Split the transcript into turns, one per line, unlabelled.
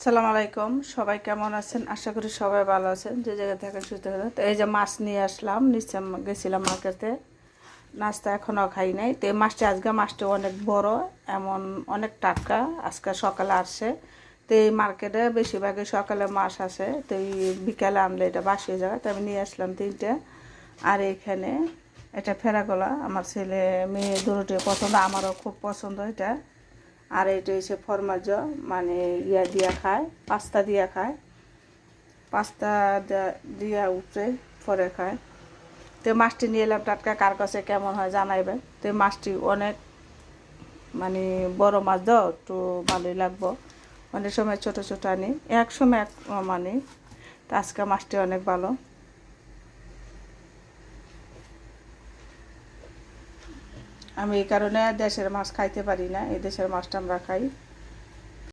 সালাম আলাইকুম, সবাই কেমন আছেন? আশা করি সবাই ভালো আছেন, যে জায়গায় থাকেন সুস্থ থাকেন। তো এই যে মাছ নিয়ে আসলাম, নিচে গেছিলাম মার্কেটে, নাস্তা এখনও খাই নাই। তো এই মাছটা মাছটা অনেক বড়, এমন অনেক টাটকা, আজকে সকালে আসছে। তো এই মার্কেটে বেশিরভাগই সকালে মাছ আসে, তো এই বিকালে আনলে এটা বাসি হয়ে যায়। তো আমি নিয়ে আসলাম 3টে। আর এইখানে এটা ফেরাগোলা, আমার ছেলে মেয়ে দুটোটি পছন্দ, আমারও খুব পছন্দ এটা। আর এটা হচ্ছে ফরমাজ, মানে ইয়া দিয়া খায়, পাস্তা দিয়া খায়, পাস্তা দিয়া উপরে পরে খায়। তো মাছটি নিয়ে এলাম টাটকা, কার কাছে কেমন হয় জানাইবেন। তো মাছটি অনেক মানে বড় মাছ দাও একটু ভালোই লাগবো। অনেক সময় ছোট ছোট আনি, এক সময় এক মানে। তো আজকে মাছটি অনেক ভালো। আমি এই কারণে দেশের মাছ খাইতে পারি না, এই দেশের মাছটা আমরা খাই।